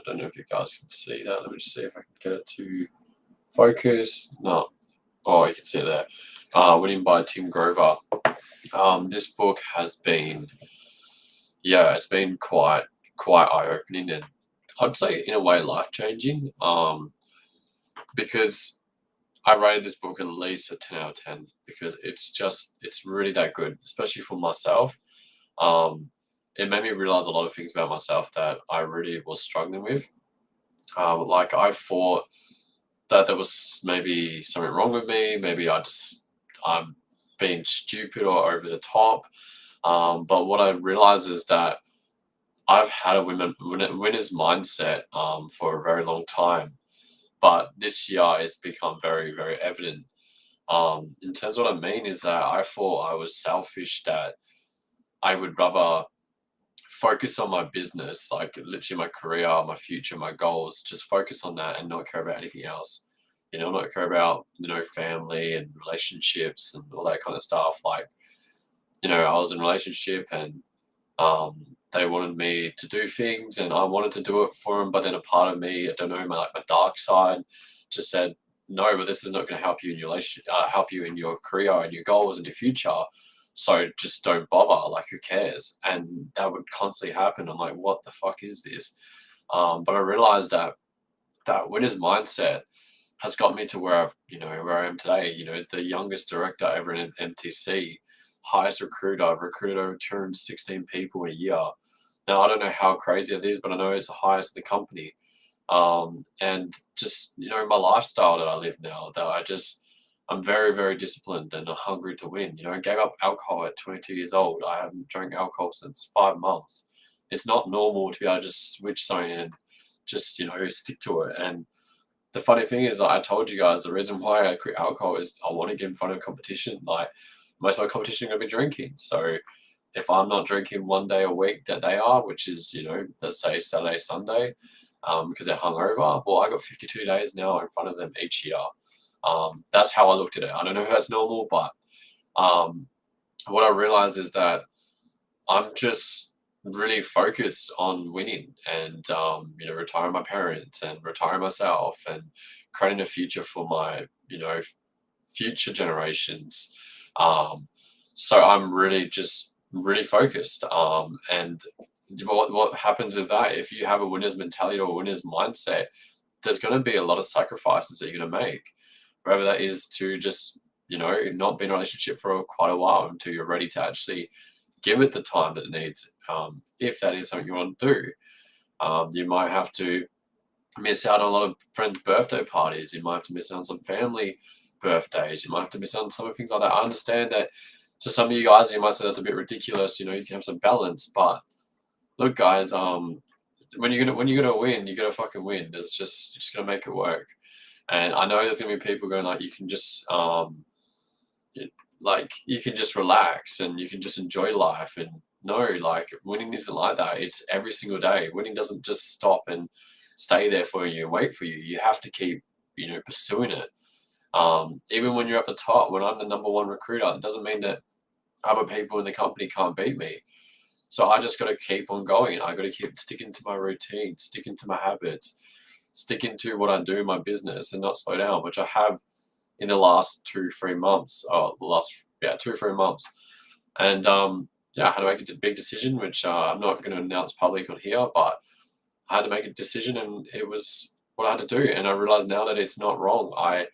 don't know if you guys can see that. Let me just see if I can get it to focus. No. Oh, you can see it there. Winning by Tim Grover. This book has been, it's been quite eye-opening, and I'd say in a way life-changing. Because I rated this book at least a 10 out of 10 because it's really that good, especially for myself. It made me realize a lot of things about myself that I really was struggling with. Like I thought that there was maybe something wrong with me. Maybe I'm being stupid or over the top. But what I realized is that I've had a winner's mindset for a very long time. But this year it's become very, very evident. In terms of what I mean is that I thought I was selfish, that I would rather focus on my business, like literally my career, my future, my goals, just focus on that and not care about anything else. Not care about, family and relationships and all that kind of stuff. Like, I was in a relationship and they wanted me to do things and I wanted to do it for them. But then a part of me, I don't know, my dark side just said, no, but this is not going to help you in your relationship, help you in your career and your goals and your future. So just don't bother. Like, who cares? And that would constantly happen. I'm like, what the fuck is this? But I realized that winner's mindset has got me to where where I am today. The youngest director ever in MTC, highest recruiter. I've recruited over 216 people in a year. Now, I don't know how crazy it is, but I know it's the highest in the company. And just, my lifestyle that I live now, I'm very, very disciplined and hungry to win. I gave up alcohol at 22 years old. I haven't drank alcohol since 5 months. It's not normal to be able to just switch something and just, stick to it. And the funny thing is, I told you guys, the reason why I quit alcohol is I want to get in front of competition. Like, most of my competition are going to be drinking. So if I'm not drinking one day a week that they are, which is, let's say Saturday, Sunday, because they're hungover, well, I got 52 days now in front of them each year. That's how I looked at it. I don't know if that's normal, but what I realized is that I'm just really focused on winning and, retiring my parents and retiring myself and creating a future for my, future generations. So I'm really focused. And what happens with that, if you have a winner's mentality or a winner's mindset, there's going to be a lot of sacrifices that you're going to make, whether that is to just, not be in a relationship for quite a while until you're ready to actually give it the time that it needs. If that is something you want to do, you might have to miss out on a lot of friends' birthday parties. You might have to miss out on some family birthdays. You might have to miss out on some things like that. I understand that to some of you guys, you might say that's a bit ridiculous. You can have some balance, but look, guys, when you're gonna win, you gotta fucking win. You're just gonna make it work. And I know there's gonna be people going like, you can just you can just relax and you can just enjoy life. And no, like, winning isn't like that. It's every single day. Winning doesn't just stop and stay there for you and wait for you. You have to keep, pursuing it. Even when you're at the top, when I'm the number one recruiter, it doesn't mean that other people in the company can't beat me. So I just got to keep on going. I got to keep sticking to my routine, sticking to my habits, sticking to what I do in my business and not slow down, which I have in the last 2-3 months. 2-3 months. And I had to make a big decision, which I'm not going to announce public on here, but I had to make a decision and it was what I had to do. And I realize now that it's not wrong. I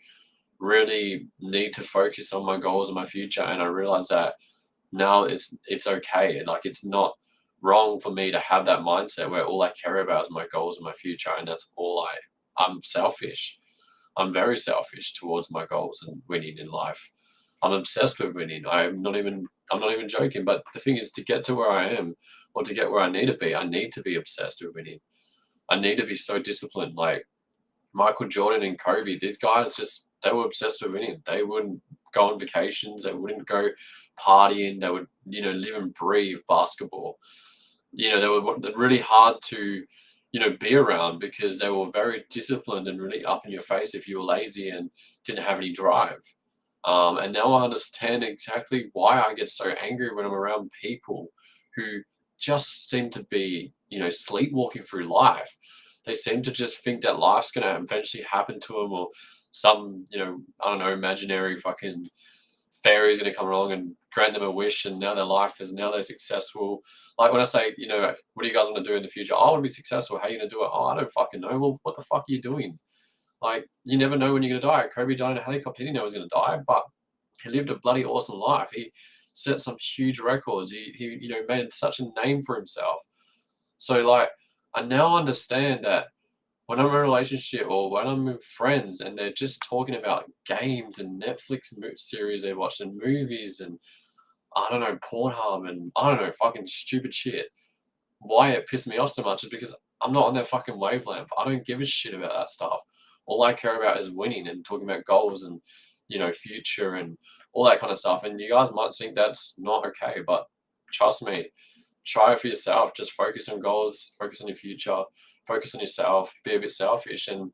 really need to focus on my goals and my future. And I realize that now it's okay. Like, it's not wrong for me to have that mindset where all I care about is my goals and my future. And that's all I'm selfish. I'm very selfish towards my goals and winning in life. I'm obsessed with winning. I'm not even joking. But the thing is, to get to where I am or to get where I need to be obsessed with winning. I need to be so disciplined. Like Michael Jordan and Kobe, these guys they were obsessed with winning. They wouldn't go on vacations. They wouldn't go partying. They would, live and breathe basketball. They were really hard to, be around because they were very disciplined and really up in your face if you were lazy and didn't have any drive. And now I understand exactly why I get so angry when I'm around people who just seem to be, sleepwalking through life. They seem to just think that life's gonna eventually happen to them, or some, I don't know, imaginary fucking fairy's gonna come along and grant them a wish, and now they're successful. Like when I say, what do you guys want to do in the future? I want to be successful. How are you gonna do it? Oh, I don't fucking know. Well, what the fuck are you doing? Like, you never know when you're gonna die. Kobe died in a helicopter. He didn't know he was gonna die, but he lived a bloody awesome life. He set some huge records. He made such a name for himself. So like, I now understand that when I'm in a relationship or when I'm with friends and they're just talking about games and Netflix series they watched and movies and I don't know, Pornhub and I don't know, fucking stupid shit. Why it pissed me off so much is because I'm not on their fucking wavelength. I don't give a shit about that stuff. All I care about is winning and talking about goals and, future and all that kind of stuff. And you guys might think that's not okay, but trust me, try it for yourself. Just focus on goals, focus on your future, focus on yourself, be a bit selfish and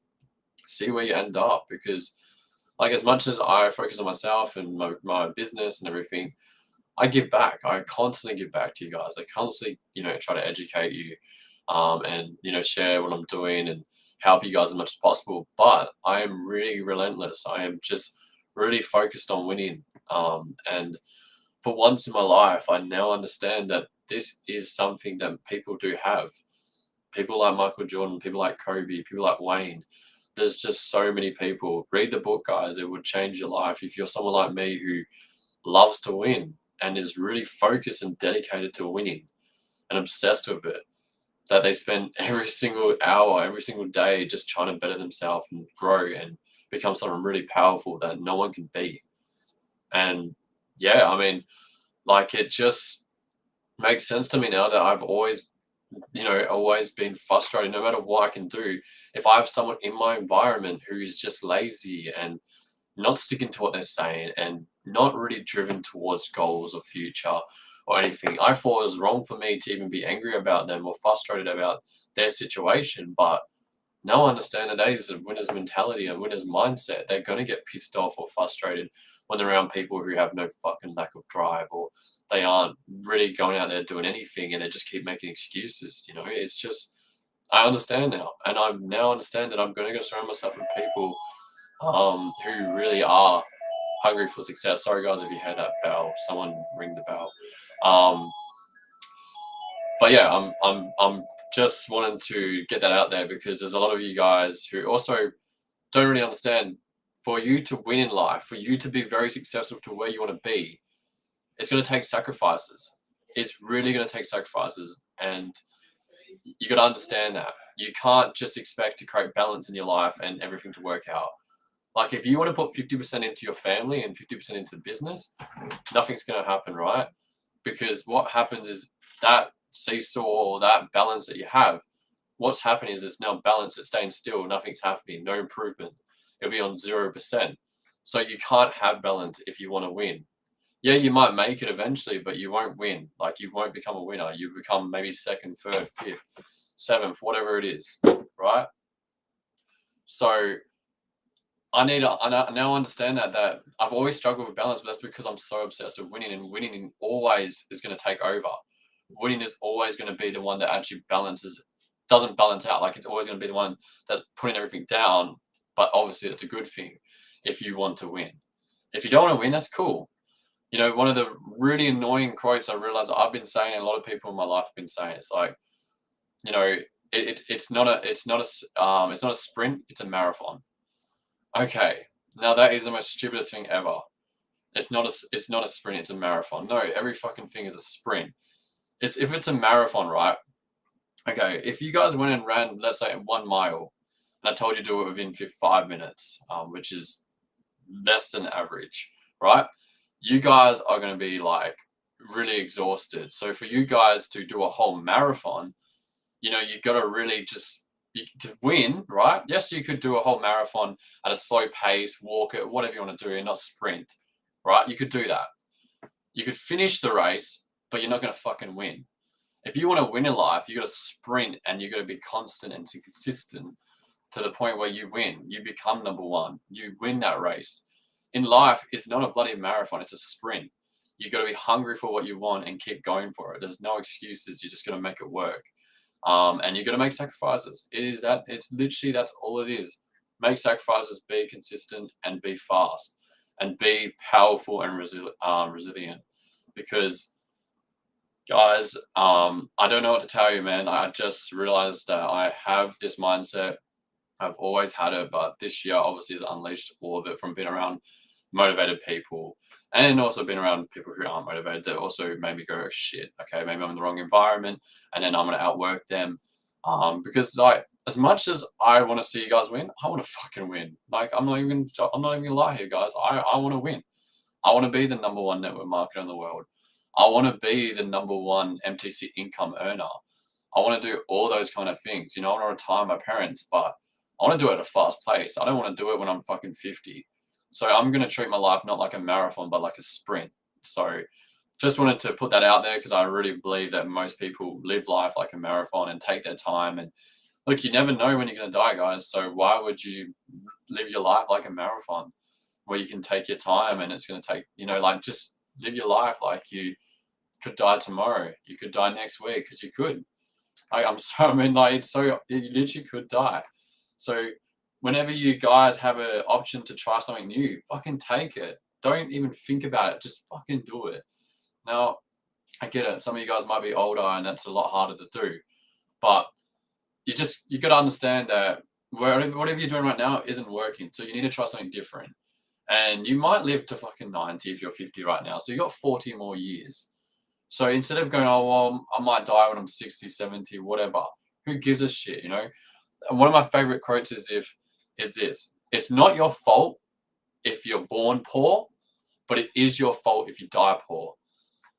see where you end up. Because, like, as much as I focus on myself and my business and everything, I give back. I constantly give back to you guys. I constantly, try to educate you, and share what I'm doing and help you guys as much as possible. But I am really relentless. I am just really focused on winning. And for once in my life, I now understand that this is something that people do have. People like Michael Jordan, people like Kobe, people like Wayne. There's just so many people. Read the book, guys. It would change your life. If you're someone like me who loves to win and is really focused and dedicated to winning and obsessed with it, that they spend every single hour, every single day just trying to better themselves and grow and become something really powerful that no one can beat. And yeah, I mean, like, it just makes sense to me now that I've always been frustrated no matter what I can do. If I have someone in my environment who is just lazy and not sticking to what they're saying and not really driven towards goals or future or anything, I thought it was wrong for me to even be angry about them or frustrated about their situation. But now I understand that is a winner's mentality and winner's mindset. They're going to get pissed off or frustrated when they're around people who have no fucking lack of drive, or they aren't really going out there doing anything and they just keep making excuses. It's just, I understand now. And I now understand that I'm going to go surround myself with people who really are hungry for success. Sorry guys if you heard that bell. Someone ring the bell. Um, but yeah, I'm just wanting to get that out there because there's a lot of you guys who also don't really understand. For you to win in life, for you to be very successful to where you want to be, it's going to take sacrifices. It's really going to take sacrifices, and you got to understand that you can't just expect to create balance in your life and everything to work out. Like, if you want to put 50% into your family and 50% into the business, nothing's going to happen, right? Because what happens is that seesaw or that balance that you have, what's happening is it's now balanced, it's staying still, nothing's happening, no improvement. It'll be on 0%. So you can't have balance if you want to win. Yeah, you might make it eventually, but you won't win. Like, you won't become a winner. You become maybe second, third, fifth, seventh, whatever it is, right? So I now understand that I've always struggled with balance, but that's because I'm so obsessed with winning, and winning always is going to take over. Winning is always going to be the one that actually doesn't balance out. Like, it's always going to be the one that's putting everything down. But obviously, it's a good thing if you want to win. If you don't want to win, that's cool. One of the really annoying quotes I realized I've been saying, and a lot of people in my life have been saying, it's like, it's not a sprint, it's a marathon. Okay, now that is the most stupidest thing ever. It's not a sprint, it's a marathon. No, every fucking thing is a sprint. If it's a marathon, right? Okay, if you guys went and ran, let's say 1 mile, and I told you to do it within 5 minutes, which is less than average, right? You guys are going to be like really exhausted. So for you guys to do a whole marathon, you got to really just to win, right? Yes, you could do a whole marathon at a slow pace, walk it, whatever you want to do, and not sprint, right? You could do that. You could finish the race, but you're not going to fucking win. If you want to win in life, you got to sprint and you got to be constant and consistent to the point where you win. You become number one. You win that race. In life, it's not a bloody marathon. It's a sprint. You got to be hungry for what you want and keep going for it. There's no excuses. You just got to make it work. And you're gonna make sacrifices. It is that. It's literally that's all it is. Make sacrifices, be consistent, and be fast, and be powerful and resilient. Because guys, I don't know what to tell you, man. I just realized that I have this mindset. I've always had it, but this year obviously has unleashed all of it from being around motivated people and also being around people who aren't motivated that also made me go, "Oh, shit, okay, maybe I'm in the wrong environment and then I'm gonna outwork them." Because like as much as I want to see you guys win, I want to fucking win. Like I'm not even gonna lie here, guys. I want to win. I want to be the number one network marketer in the world. I want to be the number one MTC income earner. I want to do all those kind of things. You know, I want to retire my parents, but I want to do it at a fast pace. I don't want to do it when I'm fucking 50. So I'm going to treat my life not like a marathon, but like a sprint. So just wanted to put that out there because I really believe that most people live life like a marathon and take their time. And look, you never know when you're going to die, guys. So why would you live your life like a marathon where you can take your time and it's going to take, like just live your life like you could die tomorrow. You could die next week because you could. I mean, like, it's so, you literally could die. So whenever you guys have an option to try something new, fucking take it. Don't even think about it. Just fucking do it. Now, I get it. Some of you guys might be older and that's a lot harder to do. But you got to understand that whatever you're doing right now isn't working. So you need to try something different. And you might live to fucking 90 if you're 50 right now. So you got 40 more years. So instead of going, oh, well, I might die when I'm 60, 70, whatever, who gives a shit, you know? And one of my favorite quotes is this: it's not your fault if you're born poor, but it is your fault if you die poor.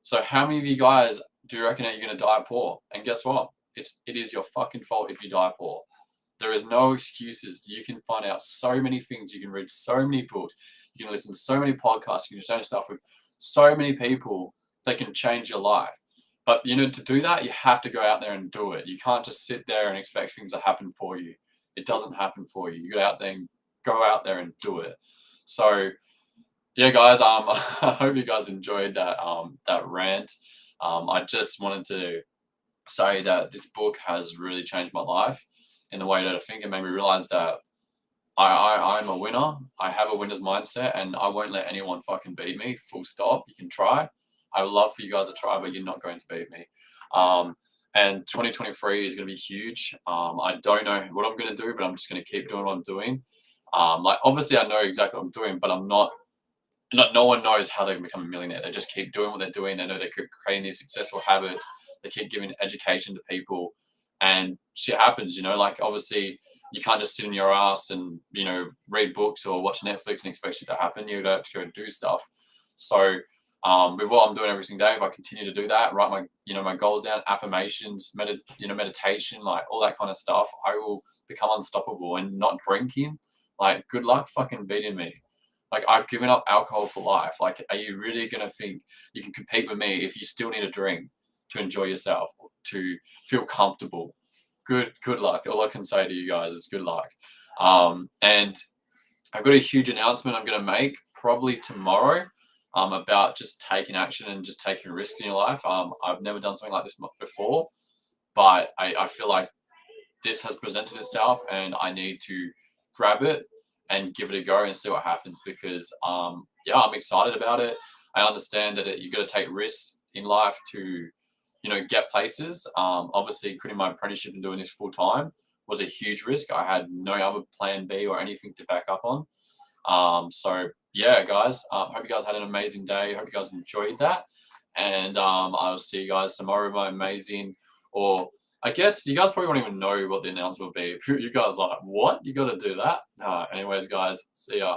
So how many of you guys do you reckon that you're going to die poor? And guess what? It is your fucking fault if you die poor. There is no excuses. You can find out so many things. You can read so many books. You can listen to so many podcasts. You can share stuff with so many people that can change your life. But to do that, you have to go out there and do it. You can't just sit there and expect things to happen for you. It doesn't happen for you. You go out there and do it. So yeah, guys, I hope you guys enjoyed that rant. I just wanted to say that this book has really changed my life in the way that I think. It made me realize that I'm a winner. I have a winner's mindset and I won't let anyone fucking beat me. Full stop. You can try. I would love for you guys to try, but you're not going to beat me. And 2023 is going to be huge. I don't know what I'm going to do, but I'm just going to keep doing what I'm doing. Like obviously I know exactly what I'm doing, but no one knows how they can become a millionaire. They just keep doing what they're doing. They know they keep creating these successful habits. They keep giving education to people and shit happens, like obviously you can't just sit in your ass and, read books or watch Netflix and expect shit to happen. You have to go and do stuff. So with what I'm doing every single day, if I continue to do that, write my goals down, affirmations, meditation, like all that kind of stuff, I will become unstoppable. And not drinking, like good luck fucking beating me. Like I've given up alcohol for life. Like, are you really going to think you can compete with me if you still need a drink to enjoy yourself, to feel comfortable? Good luck. All I can say to you guys is good luck. And I've got a huge announcement I'm going to make probably tomorrow about just taking action and just taking risk in your life. I've never done something like this before, but I feel like this has presented itself and I need to grab it and give it a go and see what happens because I'm excited about it. I understand that you got to take risks in life to get places. Obviously quitting my apprenticeship and doing this full time was a huge risk. I had no other plan B or anything to back up on. So yeah, guys, hope you guys had an amazing day. Hope you guys enjoyed that. And I'll see you guys tomorrow. Or I guess you guys probably won't even know what the announcement will be. You guys are like, what? You got to do that? Anyways, guys, see ya.